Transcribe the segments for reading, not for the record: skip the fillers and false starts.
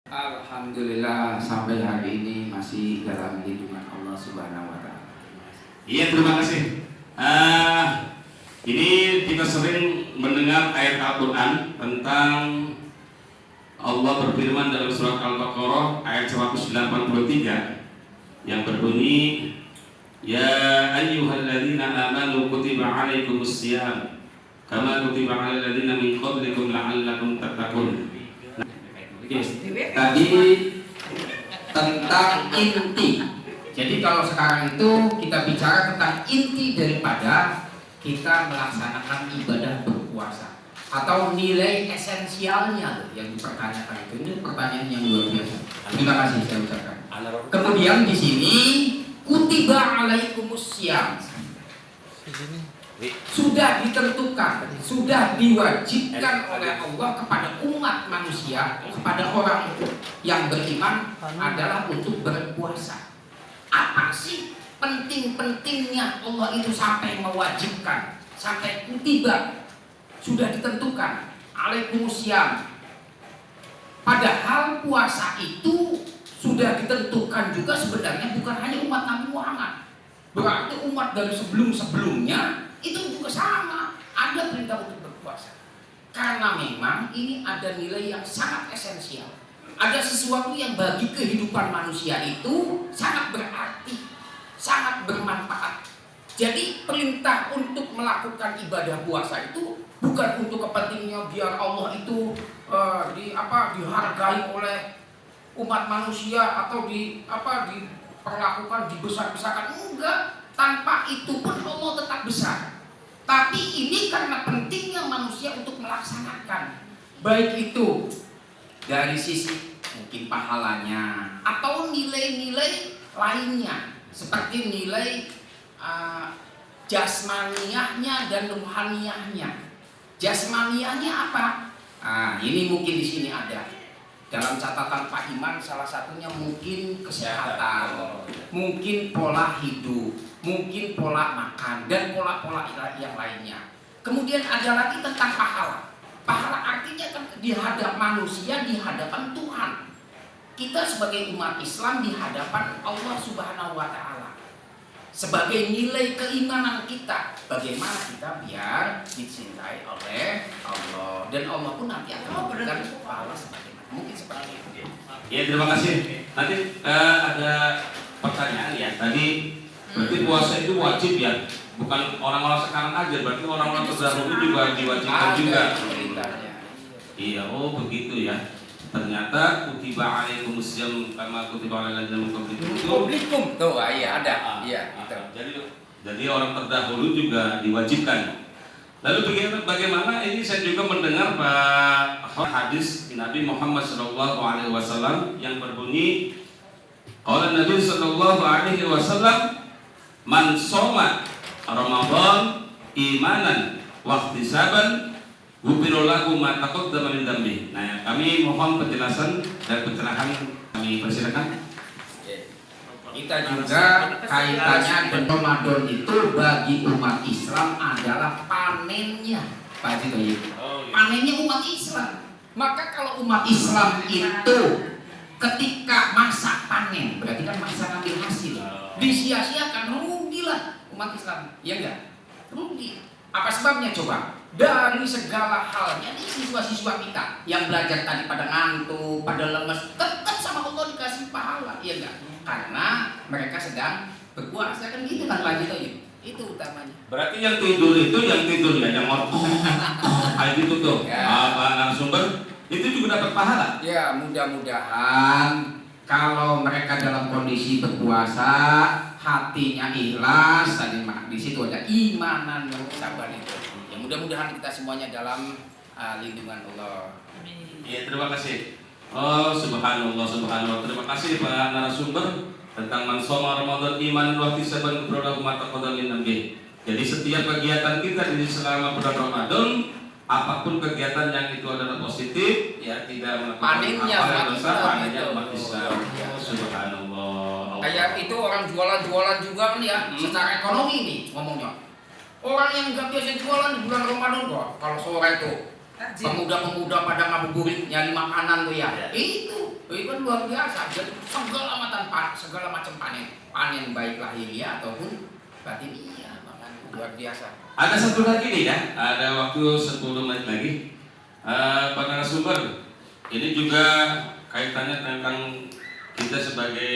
Alhamdulillah sampai hari ini masih dalam lindungan Allah Subhanahu wa taala. Iya, terima kasih. Ini kita sering mendengar ayat Al-Qur'an tentang Allah berfirman dalam surat Al-Baqarah ayat 183 yang berbunyi, Ya ayyuhalladzina amanu kutiba alaikumussyiyam kama kutiba alal ladzina min qablikum la'allakum tattaqun. Tadi tentang inti. Jadi kalau sekarang itu kita bicara tentang inti daripada kita melaksanakan ibadah berpuasa atau nilai esensialnya yang dipertanyakan itu. Ini pertanyaan yang luar biasa. Terima kasih saya ucapkan. Kemudian di sini kutiba alaikumussyiyam. Sudah ditentukan, sudah diwajibkan oleh Allah kepada umat manusia, kepada orang yang beriman adalah untuk berpuasa. Apa sih penting-pentingnya Allah itu sampai mewajibkan, sampai kutiba, sudah ditentukan alaikumussyiyam. Padahal puasa itu sudah ditentukan juga sebenarnya bukan hanya umat Nabi Muhammad. Berarti umat dari sebelum-sebelumnya itu juga sama, ada perintah untuk berpuasa. Karena memang ini ada nilai yang sangat esensial. Ada sesuatu yang bagi kehidupan manusia itu sangat berarti, sangat bermanfaat. Jadi perintah untuk melakukan ibadah puasa itu bukan untuk kepentingan biar Allah itu dihargai oleh umat manusia atau diperlakukan dibesar-besarkan, enggak. Tanpa itu pun Allah tetap besar. Tapi ini karena pentingnya manusia untuk melaksanakan, baik itu dari sisi mungkin pahalanya atau nilai-nilai lainnya, seperti nilai jasmaniyahnya dan ruhaniyahnya. Jasmaniyahnya apa? Ini mungkin di sini ada. Dalam catatan Pak Iman salah satunya mungkin kesehatan, mungkin pola hidup, mungkin pola makan dan pola-pola yang lainnya. Kemudian ada lagi tentang pahala. Pahala artinya kan di hadapan manusia, di hadapan Tuhan. Kita sebagai umat Islam di hadapan Allah Subhanahu wa taala. Sebagai nilai keimanan kita, bagaimana kita biar dicintai oleh Allah dan Allah pun nanti akan memberikan pahala sebagaimana. Mungkin seperti itu. Ya, terima kasih. Nanti ada pertanyaan ya. Tadi berarti puasa itu wajib ya, bukan orang-orang sekarang aja. Berarti orang-orang terdahulu juga diwajibkan juga. Iya, oh begitu ya. Ternyata kutiba alaikumussyiyam kama kutiba alal ladzina min qablikum. Tuh, iya ada. Iya, itu. Jadi orang terdahulu juga diwajibkan. Lalu bagaimana ini saya juga mendengar hadis Nabi Muhammad SAW yang berbunyi, qala Nabi SAW, man shoma Ramadan imanan wa ihtisaban ghufira lahu ma taqaddama min dhanbi. Nah, kami mohon penjelasan dan pencerahan, kami persilakan. Kita juga kaitannya dengan Ramadan itu bagi umat Islam adalah panennya, Pak Haji. Panennya umat Islam. Maka kalau umat Islam itu ketika masa panen, berarti kan masa ngambil hasil, disia-siakan, rugilah umat Islam, ya enggak? Rugi. Apa sebabnya coba? Dari segala halnya ini siswa-siswa kita yang belajar tadi pada ngantuk, pada lemes, tetap sama Allah dikasih pahala, ya enggak? Karena mereka sedang berpuasa, kan gitu kan Pak Haji. Itu utamanya. Berarti yang tidur itu yang gitu tuh. Pak narasumber itu juga dapat pahala. Ya, mudah-mudahan kalau mereka dalam kondisi berpuasa, hatinya ikhlas, tadi di situ ada imanan yang sabar itu. Ya, mudah-mudahan kita semuanya dalam lindungan Allah. Iya, terima kasih. Oh, subhanallah. Terima kasih Pak narasumber tentang man shoma Ramadan imanan wa ihtisaban ghufira lahu ma taqaddama min dhanbi. Jadi setiap kegiatan kita di selama bulan Ramadan, apapun kegiatan yang itu adalah positif, ya tidak melakukan panennya umat Islam. Subhanallah. Kayak itu orang jualan juga kan ya, secara ekonomi nih ngomongnya. Orang yang nggak biasa jualan di bulan Ramadan kok, kalau sore itu pemuda-pemuda pada ngabuburit nyari makanan tuh ya. Itu Itu kan luar biasa. Jadi segala macam panen baik lahiriah ataupun batiniah, bahkan luar biasa. Ada satu lagi nih ya, ada waktu 10 menit lagi. Pak narasumber, ini juga kaitannya tentang kita sebagai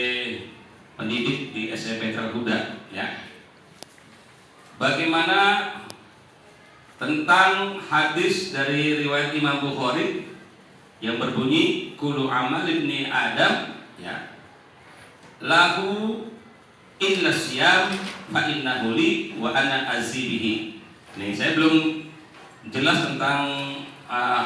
pendidik di SMP Terhuda, ya. Bagaimana tentang hadis dari riwayat Imam Bukhari yang berbunyi kullu amal ibni Adam, ya, lahu illa siyam fa innahu li wa ana azibihi. Nih, saya belum jelas tentang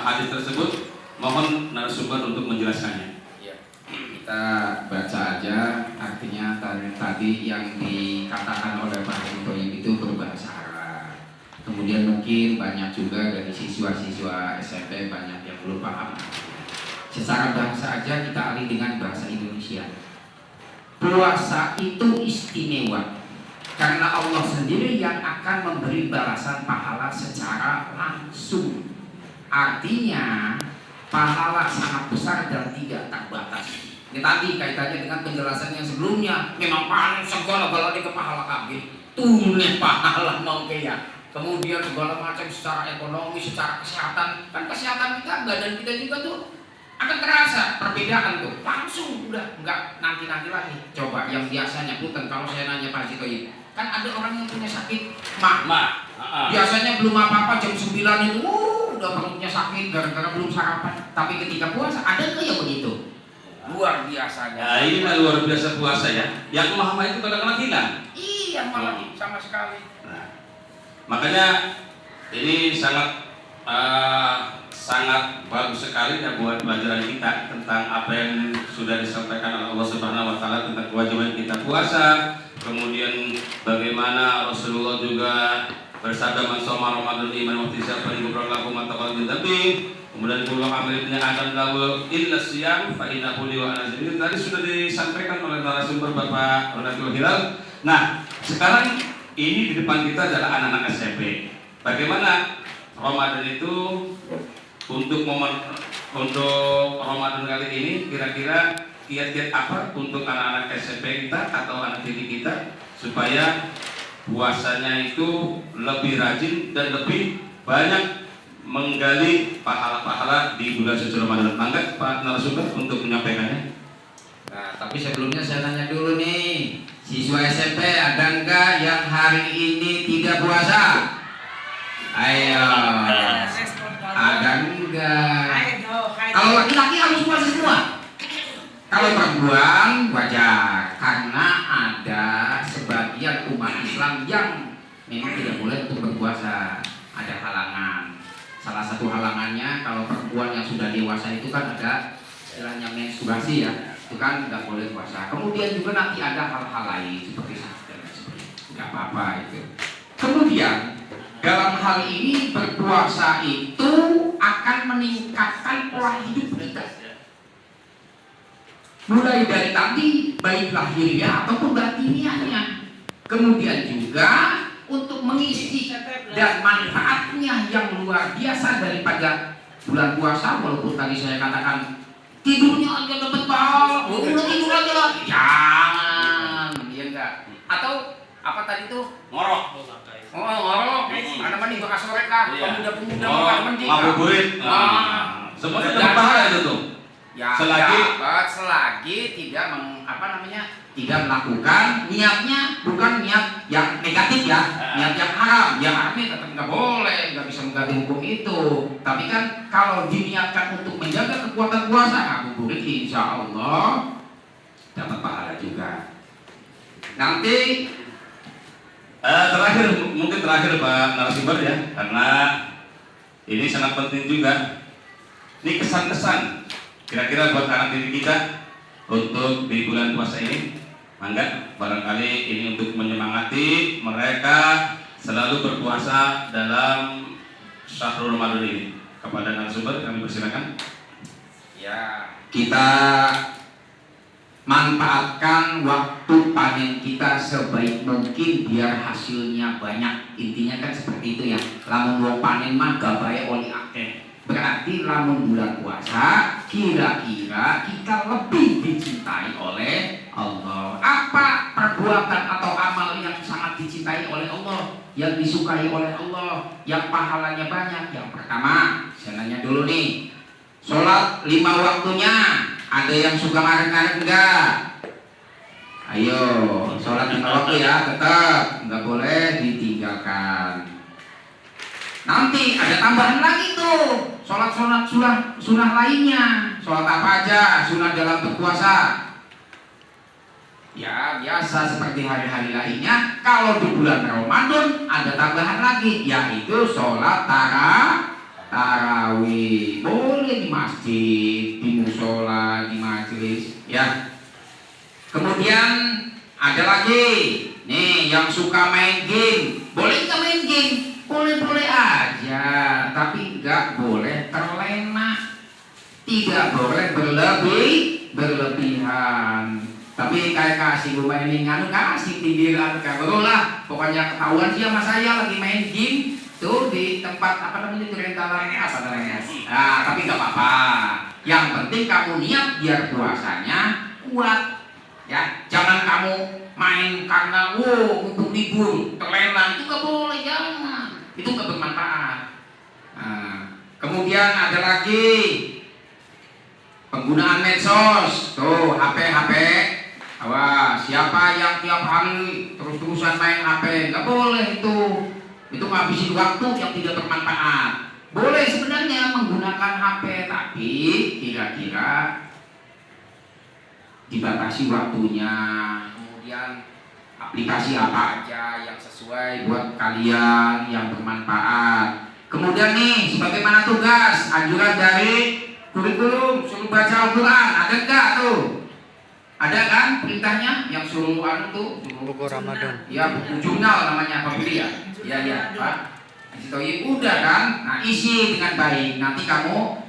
hadis tersebut. Mohon narasumber untuk menjelaskannya. Ya, kita baca aja artinya tadi yang dikatakan oleh Pak Hitoyim itu berbahasa Arab. Kemudian mungkin banyak juga dari siswa-siswa SMP banyak yang belum paham. Secara bahasa aja kita alih dengan bahasa Indonesia. Puasa itu istimewa karena Allah sendiri yang akan memberi balasan pahala secara langsung. Artinya pahala sangat besar dan tidak terbatas. Ini tadi kaitannya dengan penjelasan yang sebelumnya. Memang paling segala balanya ke pahala kabeh. Tunai pahala mau ya. Kemudian segala macam secara ekonomi, secara kesehatan. Kan kesehatan kita, badan kita juga tuh akan terasa perbedaan tuh. Langsung udah nggak nanti-nanti lagi. Coba yang biasanya bukan kalau saya nanya Pak Haji Toyib, kan ada orang yang punya sakit mah. Biasanya belum apa-apa jam 9 itu udah perutnya sakit gara-gara belum sarapan. Tapi ketika puasa ada nggak yang begitu? Luar biasanya. Ya, inilah luar biasa puasa ya. Yang mah itu kadang-kadang hilang. Iya malah sama sekali. Nah, makanya ini sangat bagus sekali ya buat pelajaran kita tentang apa yang sudah disampaikan oleh Allah Subhanahu wa taala tentang kewajiban kita puasa. Kemudian bagaimana Rasulullah juga bersabda man shoma Ramadan iman wa ihtisaban ghufrana lahu ma taqaddama min dhanbi. Kemudian kullu amalin ibni Adam lahu illa siyam fa innahu li wa ana azibuhu. Tadi sudah disampaikan oleh narasumber Bapak Ronatul Hilal. Nah, sekarang ini di depan kita adalah anak-anak SMP. Bagaimana Ramadan itu untuk Ramadan kali ini kira-kira kiat-kiat apa untuk anak-anak SMP kita atau anak didik kita supaya puasanya itu lebih rajin dan lebih banyak menggali pahala-pahala di bulan suci Ramadan. Mangga Pak narasumber untuk menyampaikannya. Nah, tapi sebelumnya saya tanya dulu nih, siswa SMP ada enggak yang hari ini tidak puasa? Ayo. Ada enggak? Kalau laki-laki harus puasa semua. Kalau perempuan wajar karena ada sebagian umat Islam yang memang tidak boleh untuk berpuasa. Ada halangan. Salah satu halangannya kalau perempuan yang sudah dewasa itu kan ada istilahnya menstruasi ya, itu kan nggak boleh puasa. Kemudian juga nanti ada hal-hal lain seperti sakit dan sebagainya, nggak apa-apa itu. Kemudian dalam hal ini berpuasa itu akan meningkatkan pola hidup kita. Mulai dari tadi baik lahiriah ataupun batiniahnya. Kemudian juga untuk mengisi dan manfaatnya yang luar biasa daripada bulan puasa, walaupun tadi saya katakan tidurnya aja dapat pahala, udah tidur aja lagi, jangan, iya enggak? Atau apa tadi tuh? Ngorok. Ngorok, ada mandi bekas sore kah? Pemuda-pemuda makan mandi kah? Ngabuburit. Semuanya dapat pahala itu tuh. Ya, selagi tidak tidak melakukan niatnya bukan niat yang negatif ya, niat yang haram. Yang haramnya tetap nggak boleh, nggak bisa mengganti hukum itu. Tapi kan kalau diniatkan untuk menjaga kekuatan puasa, ngabuburit insya Allah dapat pahala juga. Nanti mungkin terakhir Pak narasumber ya, karena ini sangat penting juga. Ini kesan-kesan kira-kira buat anak didik kita untuk di bulan puasa ini. Mangga, barangkali ini untuk menyemangati mereka selalu berpuasa dalam syahrul Ramadan ini. Kepada narasumber kami persilakan. Ya, kita manfaatkan waktu panen kita sebaik mungkin biar hasilnya banyak. Intinya kan seperti itu ya. Lamun wong panen mah gak bae oli akeh. Berarti lamun bulan puasa kira-kira kita lebih dicintai oleh Allah? Apa perbuatan atau amal yang sangat dicintai oleh Allah, yang disukai oleh Allah, yang pahalanya banyak? Yang pertama, saya nanya dulu nih, sholat 5 waktunya, ada yang suka ngaret-ngaret enggak? Ayo, sholat 5 waktu ya, tetap nggak boleh ditinggalkan. Nanti ada tambahan lagi tuh, sholat sunnah lainnya. Sholat apa aja sunnah dalam berpuasa? Ya biasa seperti hari-hari lainnya. Kalau di bulan Ramadan ada tambahan lagi, yaitu sholat tarawih. Boleh di masjid, di musola, di majelis, ya. Kemudian ada lagi, nih yang suka main game, boleh nggak main game? Boleh-boleh aja, tapi nggak boleh terlena, tidak boleh berlebihan. Tapi kayak kasih gue mainin kasih tindiran kabel lah, pokoknya ketahuan sih sama saya lagi main game tuh di tempat apa namanya itu rentalan apa namanya. Nah, tapi nggak apa-apa. Yang penting kamu niat biar puasanya kuat, ya. Jangan kamu main karena untuk libur terlena, itu nggak boleh, jangan. Itu nggak bermanfaat. Nah, kemudian ada lagi penggunaan medsos, tuh HP. Awas, siapa yang tiap hari terus-terusan main HP, nggak boleh itu ngabisin waktu yang tidak bermanfaat. Boleh sebenarnya menggunakan HP, tapi kira-kira dibatasi waktunya. Kemudian aplikasi apa aja yang sesuai buat kalian, yang bermanfaat. Kemudian nih, sebagaimana tugas anjuran dari kurikulum suruh baca Al-Quran, ada enggak tuh? Ada kan perintahnya yang suruh tuh buku Ramadan. Ya, buku jurnal namanya Pak Budi ya. Iya Pak. Udah kan? Nah, isi dengan baik. Nanti kamu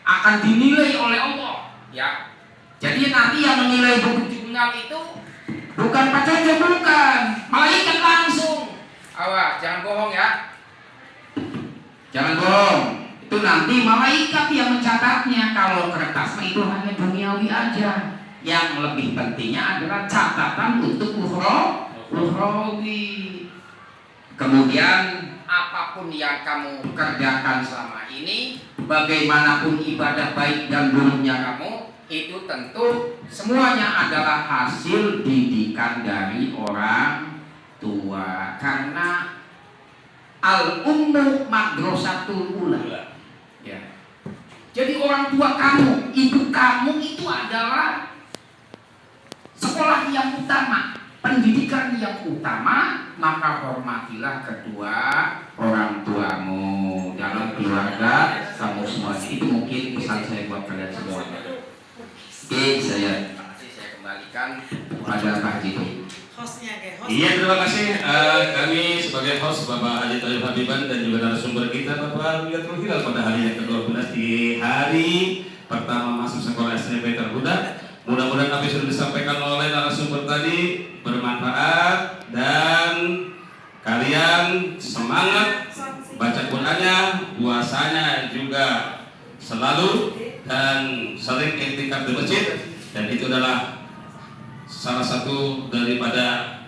akan dinilai oleh Allah, ya. Jadi nanti yang menilai buku jurnal itu bukan Pak Jojo, bukan, malaikat langsung. Awas, jangan bohong ya. Jangan bohong. Itu nanti malaikat yang mencatatnya. Kalau kertasnya itu hanya duniawi aja. Yang lebih pentingnya adalah catatan untuk ukhrawi. Kemudian apapun yang kamu kerjakan selama ini, bagaimanapun ibadah baik dan buruknya kamu, itu tentu semuanya adalah hasil didikan dari orang tua. Karena al-ummu madrasatul ula. Ya. Jadi orang tua kamu, ibu kamu itu adalah sekolah yang utama, pendidikan yang utama. Maka hormatilah kedua orang tuamu dalam keluarga kamu semua. Itu mungkin pesan saya buat kalian semua. Oke, saya kembalikan kepada Pak Haji. Iya, terima kasih. Kami sebagai host Bapak Haji Thayyib Habiban dan juga narasumber kita Bapak Ruhiyatul Hilal pada hari yang ke-12 di hari pertama masuk sekolah SMP Terbudak. Mudah-mudahan apa yang sudah disampaikan oleh narasumber tadi bermanfaat dan kalian semangat baca Qur'annya, puasanya juga selalu dan sering iktikaf di masjid, dan itu adalah salah satu daripada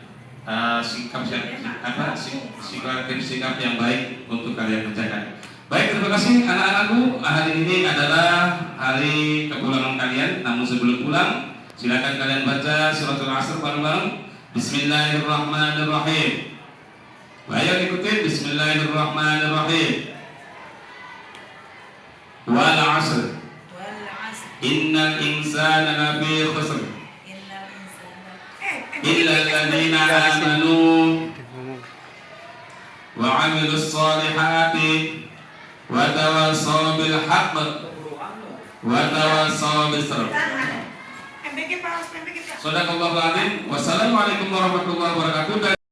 sikap yang baik untuk kalian kerjakan. Baik, terima kasih anak-anakku. Hari ini adalah hari kepulangan kalian. Namun sebelum pulang, silakan kalian baca suratul Asr bareng-bareng. Bismillahirrahmanirrahim. Ayo ikutin. Bismillahirrahmanirrahim. Wal 'asr. Innal insana lafi khusr. Illa alladziina aamanu wa 'amilus shalihati wa tawassaw bil haqq wa tawassaw bis sabr. Shadaqallahul 'azim. Wassalamualaikum warahmatullahi wabarakatuh.